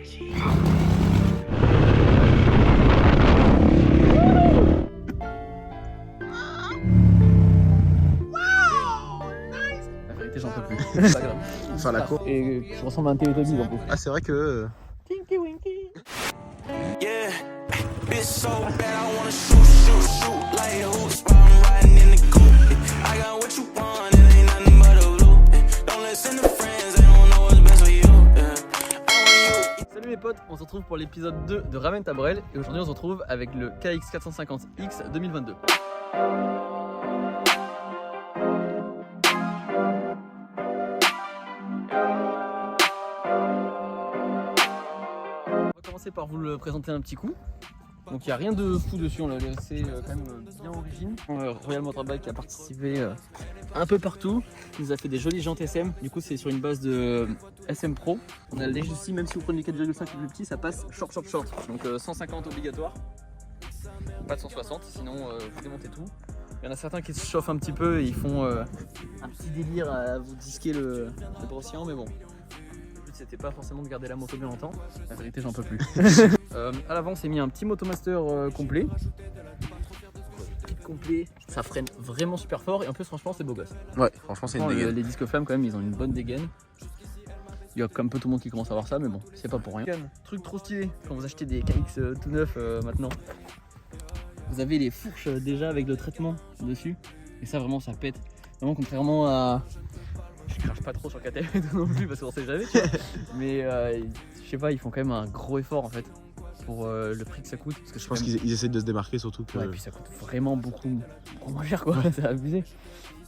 La vérité, j'en peux plus. C'est pas grave. Enfin la cour. Et je ressemble à un Teletubbies en plus. Ah c'est vrai que... Tinky Winky. Yeah, bitch so bad I wanna shoot like hoops while I'm riding in the coupe. I got what you want, it ain't nothing but a loop. Don't listen to friends, they don't know what's best for you. Salut mes potes, on se retrouve pour l'épisode 2 de Ramène ta Brel et aujourd'hui on se retrouve avec le KX450X 2022. On va commencer par vous le présenter un petit coup. Donc il n'y a rien de fou dessus, on l'a laissé quand même bien origine. Royal Motorbike a participé un peu partout, il nous a fait des jolies jantes SM, du coup c'est sur une base de SM Pro. On a le léger aussi, même si vous prenez les 4,5 plus petit, ça passe short. Donc 150 obligatoire, pas de 160, sinon vous démontez tout. Il y en a certains qui se chauffent un petit peu et ils font un petit délire à vous disquer le brossier, mais bon. C'était pas forcément de garder la moto bien longtemps, la vérité j'en peux plus. À l'avant c'est mis un petit Motomaster complet. Ça freine vraiment super fort et en plus franchement c'est beau gosse. Ouais, franchement c'est une dégaine. Les disques flammes quand même ils ont une bonne dégaine. Il y a comme peu tout le monde qui commence à avoir ça mais bon c'est pas pour rien. Truc trop stylé quand vous achetez des KX tout neufs maintenant. Vous avez les fourches déjà avec le traitement dessus et ça vraiment ça pète. Vraiment contrairement à... Je crache pas trop sur KTM et tout non plus parce qu'on sait jamais tu vois. Mais je sais pas, ils font quand même un gros effort en fait pour le prix que ça coûte. Parce que Je pense qu'ils essaient de se démarquer surtout que... Ouais, et puis ça coûte vraiment beaucoup moins cher quoi, c'est abusé.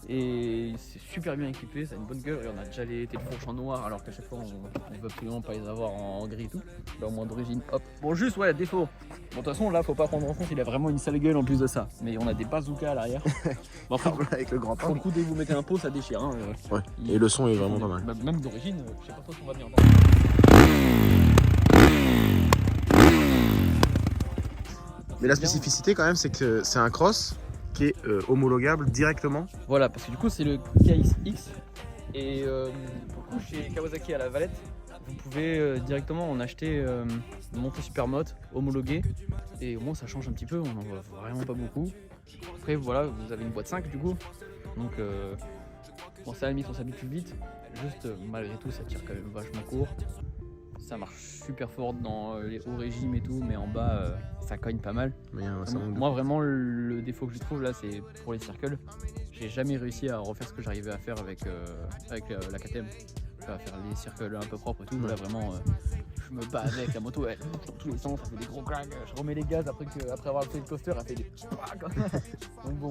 Et c'est super bien équipé, ça a une bonne gueule. Et on a déjà les fourches en noir alors qu'à chaque fois on veut absolument pas les avoir en gris et tout. Là au moins d'origine, hop. Bon juste ouais, défaut. Bon de toute façon là faut pas prendre en compte, il a vraiment une sale gueule en plus de ça. Mais on a des bazookas à l'arrière. Bon, après, avec le grand pour le temps. coup dès que vous mettez un pot ça déchire. Hein. Ouais, et le son est vraiment pas mal. Bah, même d'origine, je sais pas trop si on va bien entendre. Mais la spécificité quand même c'est que c'est un cross qui est homologable directement. Voilà, parce que du coup c'est le KX et pour le coup chez Kawasaki à la Valette, vous pouvez directement en acheter une moto Supermoto homologuée et au moins ça change un petit peu, on en voit vraiment pas beaucoup. Après voilà, vous avez une boîte 5 du coup, donc bon ça à la limite on s'habitue vite, juste malgré tout ça tire quand même vachement court. Ça marche super fort dans les hauts régimes et tout, mais en bas ça cogne pas mal. Mais, ça Moi vraiment le défaut que je trouve là c'est pour les circles. J'ai jamais réussi à refaire ce que j'arrivais à faire avec la KTM. À faire les circles un peu propres et tout. Là vraiment je me bats avec la moto, elle dans tous les sens, ça fait des gros claques, je remets les gaz après avoir fait le coaster, elle fait des donc bon,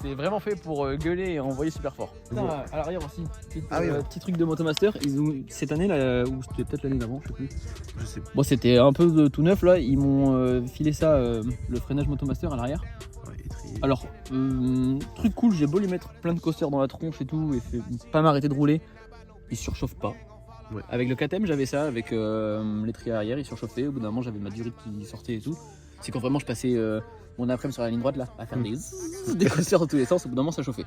c'est vraiment fait pour gueuler et envoyer super fort. Putain, à l'arrière aussi, petit truc de Motomaster, ils ont cette année là, ou c'était peut-être l'année d'avant, je sais plus. Je sais pas. Bon c'était un peu de tout neuf là, ils m'ont filé ça, le freinage Motomaster à l'arrière. Ouais, Alors, truc cool, j'ai beau lui mettre plein de coasters dans la tronche et tout, et pas m'arrêter de rouler, il surchauffe pas. Ouais. Avec le KTM j'avais ça, avec l'étrier arrière il surchauffait, au bout d'un moment j'avais ma durite qui sortait et tout. C'est quand vraiment je passais mon après-midi sur la ligne droite là, à faire des coasters dans tous les sens, au bout d'un moment ça chauffait.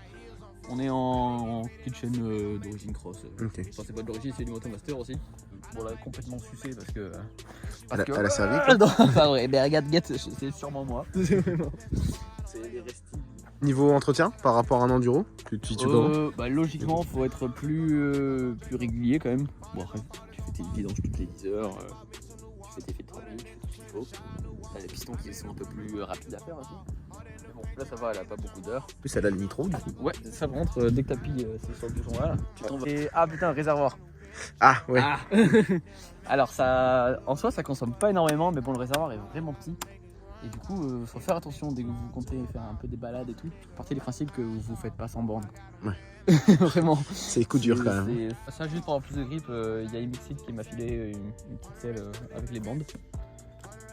On est en petite chaîne d'origine cross. Ok. Enfin, c'est pas de l'origine, c'est du Motomaster aussi. Bon là complètement sucé parce que... Elle a servi quoi. Non, enfin ouais, mais regarde, c'est sûrement moi. C'est les restis. Niveau entretien par rapport à un enduro, tu comment bah, logiquement faut être plus régulier quand même. Bon après tu fais tes vidanges toutes les 10 heures, tu fais tes faits de travail, tu fais tout ce qu'il faut. T'as les pistons qui sont un peu plus rapides à faire aussi. Mais bon là ça va, elle a pas beaucoup d'heures. En plus elle a le nitro du coup. Ouais ça par contre dès que t'appuies c'est sur le bouton là, tu t'envoies. Et ah putain réservoir. Ah ouais. Ah. Alors ça en soi ça consomme pas énormément mais bon le réservoir est vraiment petit. Et du coup, faut faire attention dès que vous comptez faire un peu des balades et tout. Partez du principe que vous faites pas sans borne. Ouais. Vraiment. C'est coup dur quand même. Ça juste pour avoir plus de grip, il y a Imixit qui m'a filé une petite selle avec les bandes.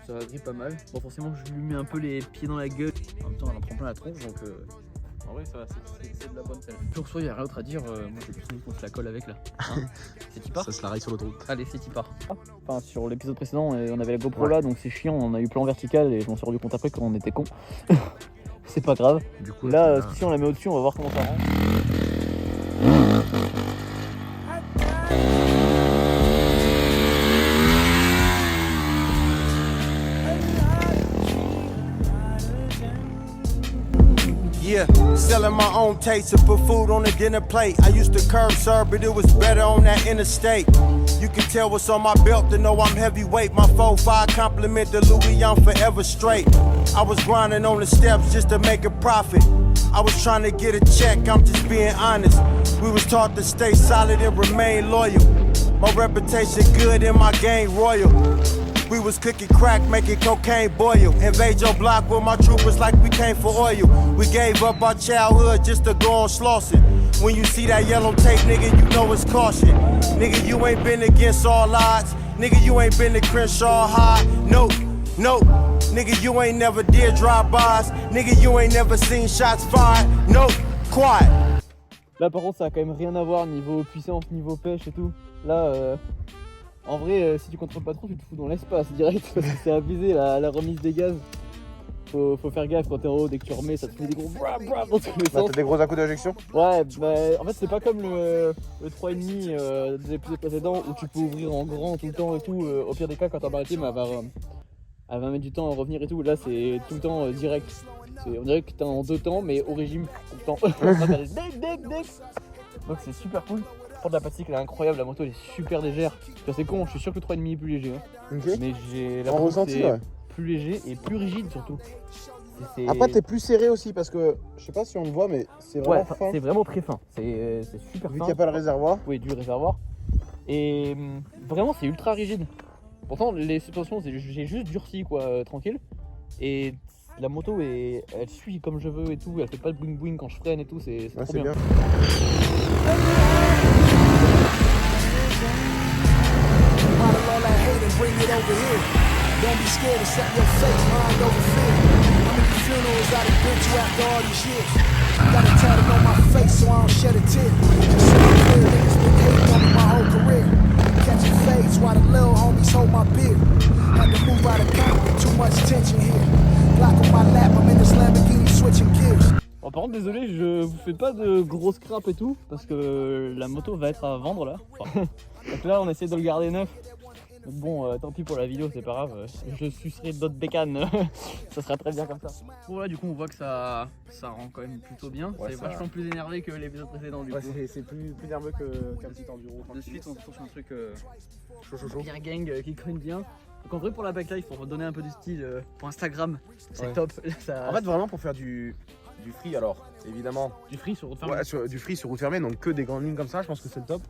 Ça grippe pas mal. Bon forcément je lui mets un peu les pieds dans la gueule. En même temps elle en prend plein la tronche donc en vrai ça c'est de la bonne selle. Pour soi il n'y a rien d'autre à dire, moi j'ai plus envie qu'on se la colle avec là. Hein. C'est qui part. Ça se la raille sur l'autoroute. Allez c'est qui part. Enfin sur l'épisode précédent on avait la GoPro là donc c'est chiant, on a eu plan vertical et je m'en suis rendu compte après qu'on était con. C'est pas grave. Du coup là si on la met au-dessus on va voir comment ça rend. Yeah, selling my own taste to put food on the dinner plate. I used to curb serve, but it was better on that interstate. You can tell what's on my belt to know I'm heavyweight. My 4-5 compliment the Louis, I'm forever straight. I was grinding on the steps just to make a profit. I was trying to get a check, I'm just being honest. We was taught to stay solid and remain loyal. My reputation good and my gang royal. We was cooking crack, making cocaine boil. Invade your block with my troopers like we came for oil. We gave up our childhood just to go on Slauson. When you see that yellow tape, nigga, you know it's caution. Nigga, you ain't been against all odds. Nigga, you ain't been to Crenshaw High. Nope, nope. Nigga, you ain't never did drive-bys. Nigga, you ain't never seen shots fired. Nope, quiet. Là par contre ça a quand même rien à voir niveau puissance, niveau pêche et tout. Là en vrai si tu contrôles pas trop tu te fous dans l'espace direct parce que c'est abusé la remise des gaz. Faut faire gaffe quand t'es en haut, dès que tu remets ça te fait des gros bra bra dans tous les Bah, sens. t'as des gros à-coups d'injection? Ouais bah en fait c'est pas comme le 3,5 des épisodes précédents où tu peux ouvrir en grand tout le temps et tout. Au pire des cas quand ta maritime elle va mettre du temps à revenir et tout. Là c'est tout le temps direct. On dirait que t'es en 2 temps mais au régime tout le temps. Donc c'est super cool. La plastique elle est incroyable, la moto elle est super légère. C'est con, je suis sûr que le 3,5 est plus léger. Hein. Ok. Mais j'ai En ressenti, ouais. plus léger et plus rigide surtout. Après t'es plus serré aussi parce que je sais pas si on le voit mais c'est vraiment fin. C'est vraiment très fin. C'est super Vu fin. qu'il n'y a pas le réservoir. Oui, du réservoir. Et vraiment c'est ultra rigide. Pourtant les suspensions j'ai juste durci quoi, tranquille. Et la moto elle suit comme je veux et tout, elle fait pas de bling bling quand je freine et tout, c'est trop bien. Bring it over here. Don't be scared to set your fate, mind over fear. How many funerals I done been to after all these years? Got a tattoo on my face so I don't shed a tear. Just so I'm clear, niggas been hating on me my whole career. Catching fades while the little homies hold my beer. Had to move out of town, too much tension here. Glock on my lap, I'm in this Lamborghini switching gears. Bon, par contre désolé, je vous fais pas de gros scrap et tout parce que la moto va être à vendre là. Enfin, donc là on essaie de le garder neuf. Donc bon, tant pis pour la vidéo, c'est pas grave, je sucerai d'autres bécanes, ça sera très bien comme ça. Bon là du coup on voit que ça rend quand même plutôt bien, ouais, c'est vachement plus énervé que l'épisode précédent du coup. C'est plus nerveux qu'un petit enduro. De suite on se retrouve sur un truc bien gang qui cogne bien. Donc en vrai pour la backlight, il faut redonner un peu de style pour Instagram, c'est top. Ça... En fait vraiment pour faire du free alors, évidemment. Du free sur route fermée. Ouais, du free sur route fermée, donc que des grandes lignes comme ça, je pense que c'est le top.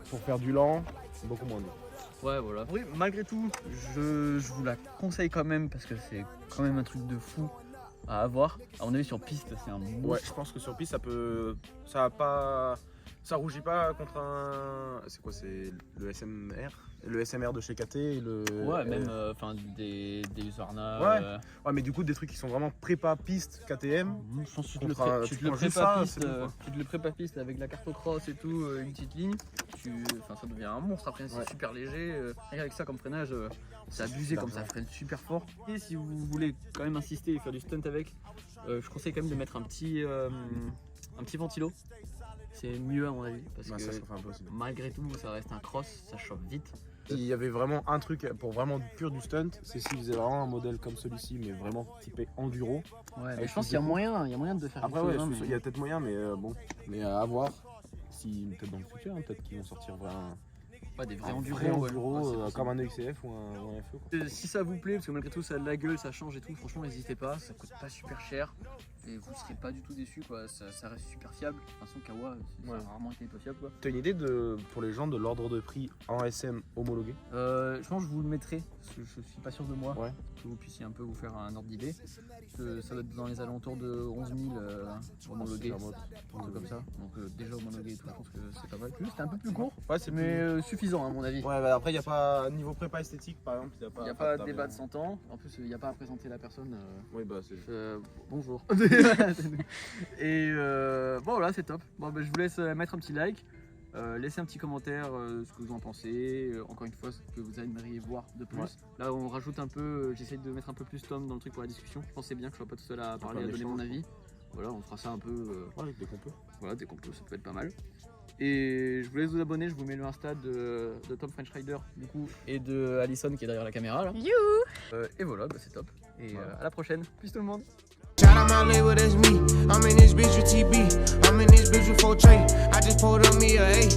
Pour faire du lent, beaucoup moins dur. Ouais voilà. Oui, malgré tout, je vous la conseille quand même parce que c'est quand même un truc de fou à avoir. À mon avis sur piste c'est un monstre. Ouais, je pense que sur piste ça rougit pas contre un... C'est quoi, c'est le SMR? Le SMR de chez KT et le... Ouais, même des Husqvarna. Ouais. Ouais, mais du coup des trucs qui sont vraiment prépa piste KTM. Je pense que tu te le prépa piste avec la carte cross et tout, une petite ligne. Ça devient un monstre après, c'est super léger. Rien avec ça comme freinage, c'est abusé comme ça freine super fort. Et si vous voulez quand même insister et faire du stunt avec, je conseille quand même de mettre un petit ventilo. C'est mieux à mon avis parce que ça fait un peu aussi. Malgré tout ça reste un cross, ça chauffe vite. Il y avait vraiment un truc pour vraiment pur du stunt, c'est s'ils faisaient vraiment un modèle comme celui-ci mais vraiment typé enduro. Ouais, mais je pense qu'il y a moyen de faire après quelque chose. Ouais, il y a peut-être moyen mais bon, mais à voir si peut-être dans le futur, hein, peut-être qu'ils vont sortir vraiment des vrais enduro comme un EXCF ou un FE. Si ça vous plaît, parce que malgré tout ça a de la gueule, ça change et tout, franchement n'hésitez pas, ça coûte pas super cher et vous serez pas du tout déçus quoi, ça reste super fiable. De toute façon Kawa ça a rarement été pas fiable quoi. T'as une idée pour les gens de l'ordre de prix en SM homologué? Je pense que je vous le mettrai, parce que je suis pas sûr de moi, ouais. Que vous puissiez un peu vous faire un ordre d'idée. Ça doit être dans les alentours de 11 000 homologués, un truc comme ça. Donc déjà homologué et tout, je pense que c'est pas mal. C'était un peu plus court, mais suffisant à mon avis. Ouais, bah après il n'y a pas niveau prépa esthétique par exemple, il n'y a pas de débat de 100 ans. En plus il n'y a pas à présenter la personne. Oui bah c'est... bonjour. Et bon voilà c'est top. Bon bah, je vous laisse mettre un petit like. Laissez un petit commentaire ce que vous en pensez, encore une fois ce que vous aimeriez voir de plus. Ouais. Là on rajoute un peu, j'essaie de mettre un peu plus Tom dans le truc pour la discussion. Je pensais bien que je sois pas tout seul à parler, à donner mon avis. Voilà, on fera ça un peu dès qu'on peut. Voilà, dès qu'on peut, ça peut être pas mal. Et je vous laisse vous abonner, je vous mets le Insta de Tom French Rider du coup et de Alison qui est derrière la caméra là. Et voilà, bah, c'est top. Et à la prochaine. Peace tout le monde. Shout out my label, that's me. I'm in this bitch with TB. I'm in this bitch with 4 Trey. I just pulled on me a A.